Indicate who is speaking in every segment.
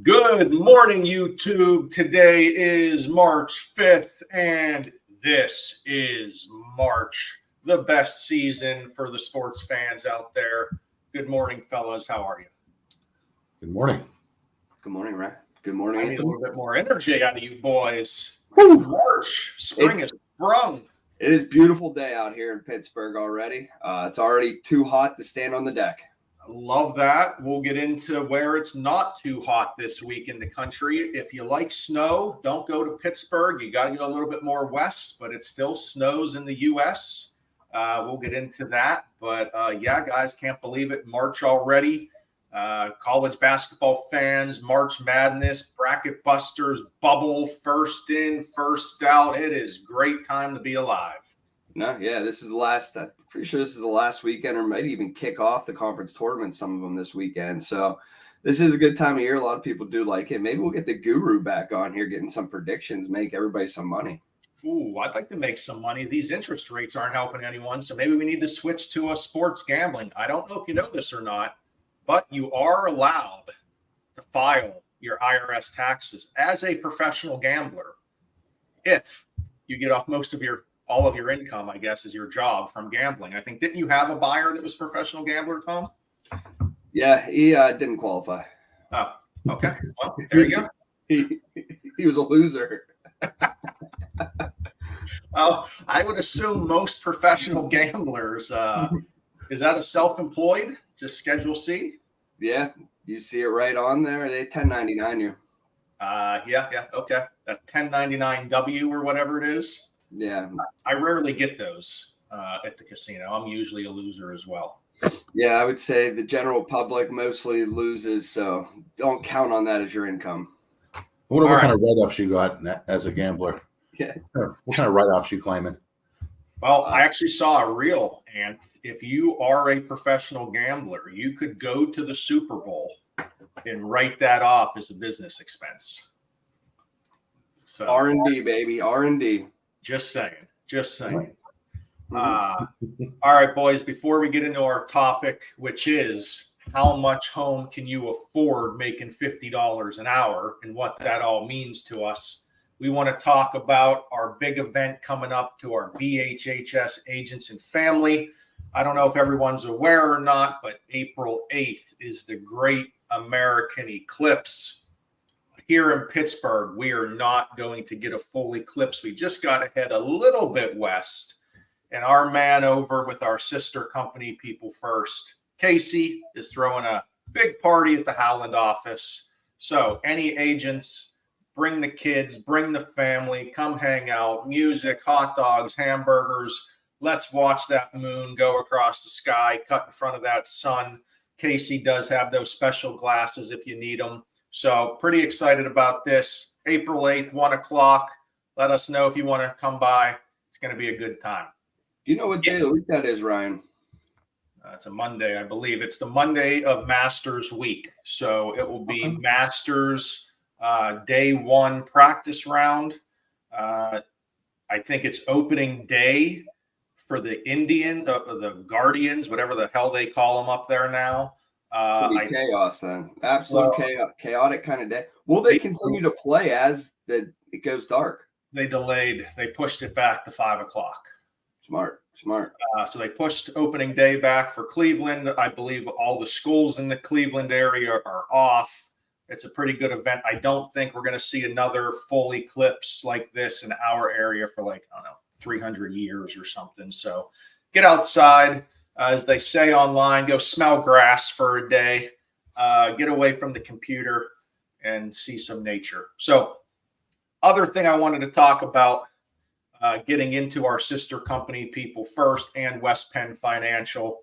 Speaker 1: Good morning, YouTube. Today is March 5th, and this is March, the best season for the sports fans out there. Good morning, fellas. How are you?
Speaker 2: Good morning.
Speaker 3: Good morning, Ryan. Good morning,
Speaker 1: I need a
Speaker 3: Anthony.
Speaker 1: little bit more energy out of you boys. It's March. Spring is sprung.
Speaker 3: It is a beautiful day out here in Pittsburgh already. It's already too hot to stand on the deck.
Speaker 1: Love that. We'll get into where it's not too hot this week in the country. If you like snow, don't go to Pittsburgh. You got to go a little bit more west, but it still snows in the U.S. We'll get into that. But yeah, guys, can't believe it. March already. College basketball fans, March Madness, bracket busters, bubble, first in, first out. It is great time to be alive.
Speaker 3: No, yeah, this is the last. I'm pretty sure this is the last weekend, or might even kick off the conference tournament. Some of them this weekend. So this is a good time of year. A lot of people do like it. Maybe we'll get the guru back on here, getting some predictions, make everybody some money.
Speaker 1: Ooh, I'd like to make some money. These interest rates aren't helping anyone, so maybe we need to switch to a sports gambling. I don't know if you know this or not, but you are allowed to file your IRS taxes as a professional gambler if you get off all of your income, I guess, is your job from gambling. I think, didn't you have a buyer that was a professional gambler, Tom?
Speaker 3: Yeah, he didn't qualify.
Speaker 1: Oh, okay. Well, there you go.
Speaker 3: He was a loser.
Speaker 1: Well, I would assume most professional gamblers, is that a self-employed, just Schedule C?
Speaker 3: Yeah, you see it right on there. They 1099 you.
Speaker 1: Yeah, okay. That 1099W or whatever it is.
Speaker 3: Yeah.
Speaker 1: I rarely get those at the casino. I'm usually a loser as well.
Speaker 3: Yeah, I would say the general public mostly loses, so don't count on that as your income.
Speaker 2: I wonder what kind of write-offs you got as a gambler.
Speaker 3: Yeah.
Speaker 2: What kind of write-offs you claiming?
Speaker 1: Well, I actually saw a reel, and if you are a professional gambler, you could go to the Super Bowl and write that off as a business expense. So
Speaker 3: R&D, baby, R&D.
Speaker 1: Just saying. All right, boys, before we get into our topic, which is how much home can you afford making $50 an hour and what that all means to us, we want to talk about our big event coming up to our BHHS agents and family. I don't know if everyone's aware or not, but April 8th is the Great American Eclipse. Here in Pittsburgh, we are not going to get a full eclipse. We just got to head a little bit west. And our man over with our sister company, People First, Casey, is throwing a big party at the Howland office. So any agents, bring the kids, bring the family, come hang out, music, hot dogs, hamburgers. Let's watch that moon go across the sky, cut in front of that sun. Casey does have those special glasses if you need them. So pretty excited about this. April 8th, 1 o'clock. Let us know if you want to come by. It's going to be a good time.
Speaker 3: Do you know what day of the week that is, Ryan?
Speaker 1: It's a Monday, I believe. It's the Monday of Masters week. So it will be Masters day 1 practice round. I think it's opening day for the the Guardians, whatever the hell they call them up there now.
Speaker 3: It's be chaos then. Absolute chaotic kind of day. Will they continue to play as it goes dark?
Speaker 1: They delayed. They pushed it back to 5 o'clock.
Speaker 3: Smart.
Speaker 1: So they pushed opening day back for Cleveland. I believe all the schools in the Cleveland area are off. It's a pretty good event. I don't think we're going to see another full eclipse like this in our area for 300 years or something. So get outside. As they say online, go smell grass for a day, get away from the computer and see some nature. So other thing I wanted to talk about, getting into our sister company, People First and West Penn Financial.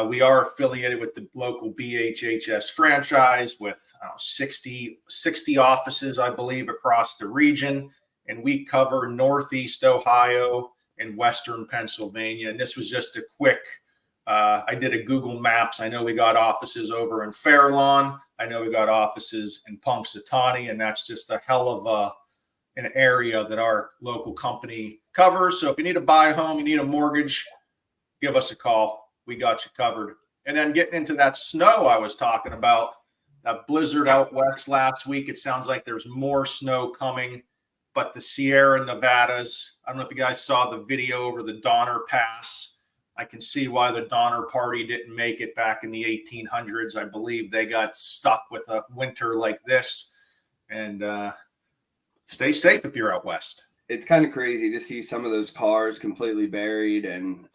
Speaker 1: We are affiliated with the local BHHS franchise with 60 offices, I believe, across the region. And we cover Northeast Ohio and Western Pennsylvania. And this was just a quick I did a Google Maps. I know we got offices over in Fairlawn. I know we got offices in Punxsutawney, and that's just a hell of an area that our local company covers. So if you need to buy a home, you need a mortgage, give us a call. We got you covered. And then getting into that snow I was talking about, That blizzard out west last week, it sounds like there's more snow coming. But the Sierra Nevadas, I don't know if you guys saw the video over the Donner Pass. I can see why the Donner Party didn't make it back in the 1800s. I believe they got stuck with a winter like this. And stay safe if you're out west.
Speaker 3: It's kind of crazy to see some of those cars completely buried, and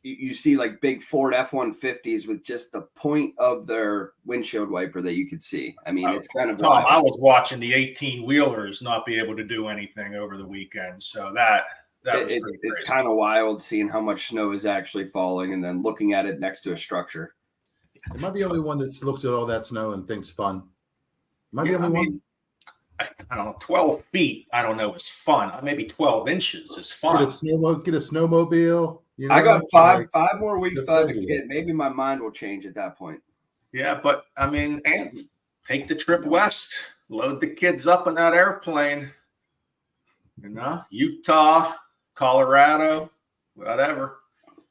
Speaker 3: you see like big Ford F-150s with just the point of their windshield wiper that you could see. I mean, it's kind of
Speaker 1: Tom, I was watching the 18-wheelers not be able to do anything over the weekend, so that was pretty
Speaker 3: it's
Speaker 1: crazy.
Speaker 3: kind of wild seeing how much snow is actually falling and then looking at it next to a structure.
Speaker 2: Am I the only one that looks at all that snow and thinks fun? Am I the only one?
Speaker 1: I don't know, 12 feet, I don't know, is fun. Maybe 12 inches is fun.
Speaker 2: Get a snowmobile. You know,
Speaker 3: I got five
Speaker 2: like,
Speaker 3: more weeks to have a kid. Maybe my mind will change at that point.
Speaker 1: Yeah, but I mean, and take the trip west, load the kids up in that airplane. You know, Utah, Colorado, whatever.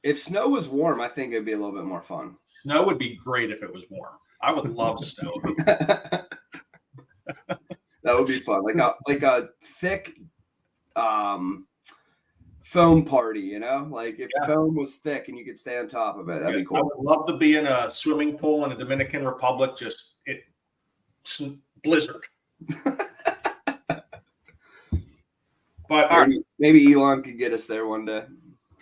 Speaker 3: If snow was warm, I think it'd be a little bit more fun.
Speaker 1: Snow would be great if it was warm. I would love snow.
Speaker 3: That would be fun, like a thick foam party, you know, like if foam was thick and you could stay on top of it, that'd be cool.
Speaker 1: I would love to be in a swimming pool in the Dominican Republic, just blizzard. But all right,
Speaker 3: maybe Elon could get us there one day.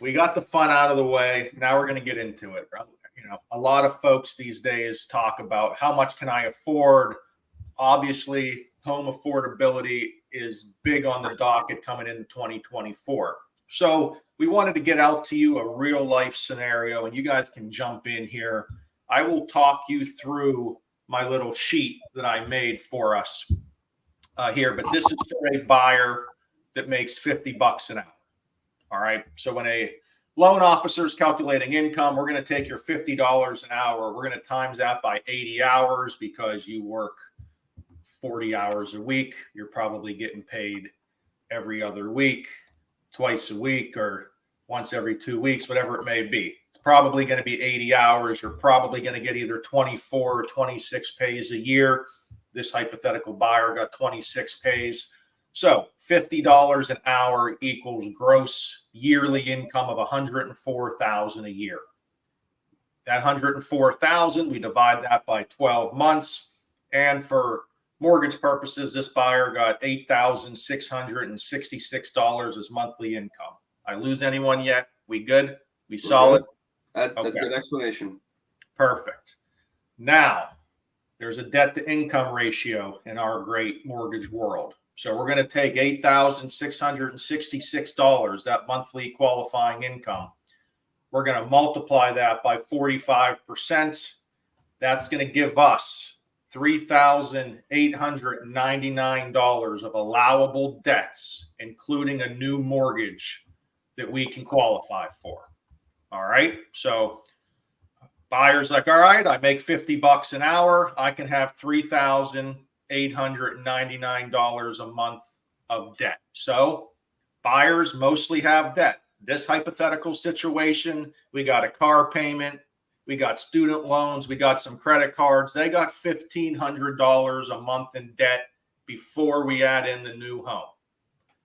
Speaker 1: We got the fun out of the way. Now we're going to get into it. You know, a lot of folks these days talk about how much can I afford. Obviously, home affordability is big on the docket coming into 2024. So we wanted to get out to you a real life scenario, and you guys can jump in here. I will talk you through my little sheet that I made for us here, but this is for a buyer that makes $50 an hour. All right. So when a loan officer is calculating income, we're going to take your $50 an hour. We're going to times that by 80 hours because you work 40 hours a week. You're probably getting paid every other week, twice a week, or once every 2 weeks, whatever it may be. It's probably going to be 80 hours. You're probably going to get either 24 or 26 pays a year. This hypothetical buyer got 26 pays. So $50 an hour equals gross yearly income of $104,000 a year. That $104,000, we divide that by 12 months. And for mortgage purposes, this buyer got $8,666 as monthly income. I lose anyone yet? We good? We solid?
Speaker 3: That's a good explanation.
Speaker 1: Perfect. Now, there's a debt to income ratio in our great mortgage world. So we're going to take $8,666, that monthly qualifying income. We're going to multiply that by 45%. That's going to give us $3,899 of allowable debts, including a new mortgage that we can qualify for. All right. So buyer's like, all right, I make $50 an hour. I can have $3,899 a month of debt. So buyers mostly have debt. This hypothetical situation, we got a car payment, we got student loans, we got some credit cards. They got $1,500 a month in debt before we add in the new home.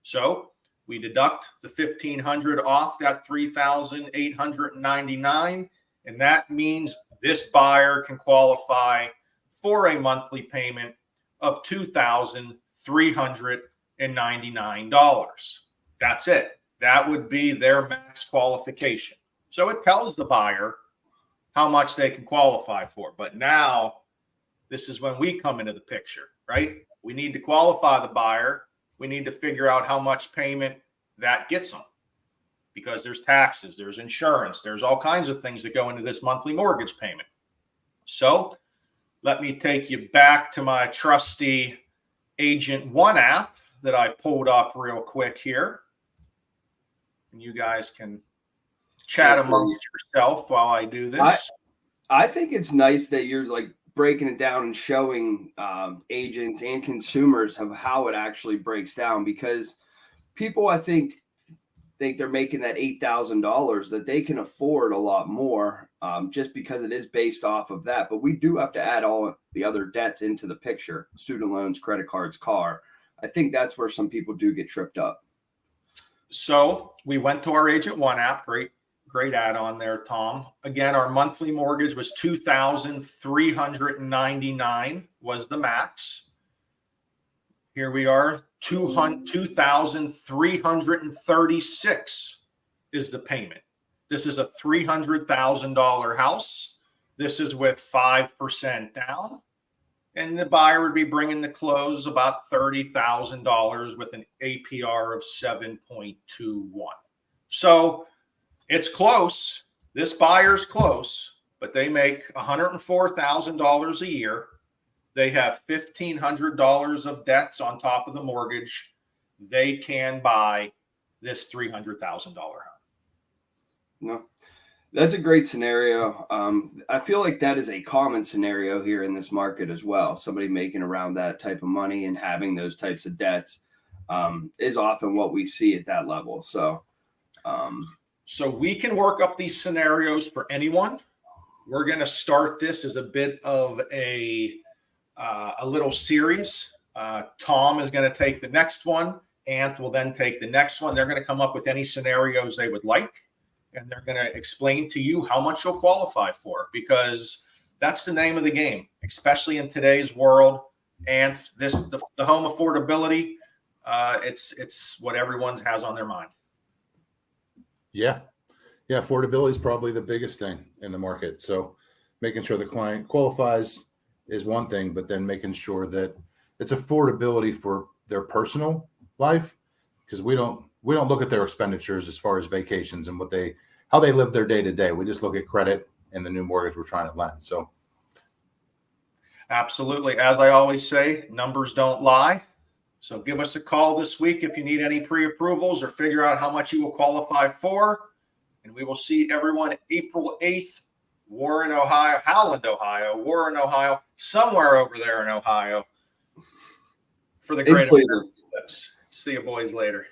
Speaker 1: So we deduct the $1,500 off that $3,899, and that means this buyer can qualify for a monthly payment of $2,399. That's it. That would be their max qualification. So it tells the buyer how much they can qualify for. But now this is when we come into the picture, right? We need to qualify the buyer. We need to figure out how much payment that gets them, because there's taxes, there's insurance, there's all kinds of things that go into this monthly mortgage payment. So let me take you back to my trusty Agent One app that I pulled up real quick here. And you guys can chat amongst yourself while I do this.
Speaker 3: I think it's nice that you're like breaking it down and showing agents and consumers of how it actually breaks down, because people, I think they're making that $8,000, that they can afford a lot more. just because it is based off of that. But we do have to add all the other debts into the picture: student loans, credit cards, car. I think that's where some people do get tripped up.
Speaker 1: So we went to our Agent One app. Great add-on there, Tom. Again, our monthly mortgage was $2,399 was the max. Here we are, $2,336 is the payment. This is a $300,000 house. This is with 5% down. And the buyer would be bringing the close about $30,000 with an APR of 7.21. So it's close. This buyer's close, but they make $104,000 a year. They have $1,500 of debts on top of the mortgage. They can buy this $300,000 home.
Speaker 3: No, that's a great scenario. I feel like that is a common scenario here in this market as well. Somebody making around that type of money and having those types of debts is often what we see at that level. So
Speaker 1: we can work up these scenarios for anyone. We're going to start this as a bit of a little series. Tom is going to take the next one. Anth will then take the next one. They're going to come up with any scenarios they would like, and they're going to explain to you how much you'll qualify for, because that's the name of the game, especially in today's world. And the home affordability, it's what everyone has on their mind.
Speaker 2: Yeah. Affordability is probably the biggest thing in the market. So making sure the client qualifies is one thing, but then making sure that it's affordability for their personal life, because we don't look at their expenditures as far as vacations and how they live their day to day. We just look at credit and the new mortgage we're trying to lend. So
Speaker 1: absolutely. As I always say, numbers don't lie. So give us a call this week if you need any pre-approvals or figure out how much you will qualify for. And we will see everyone April 8th, Warren, Ohio, Howland, Ohio, Warren, Ohio, somewhere over there in Ohio for the great Olympics. See you boys later.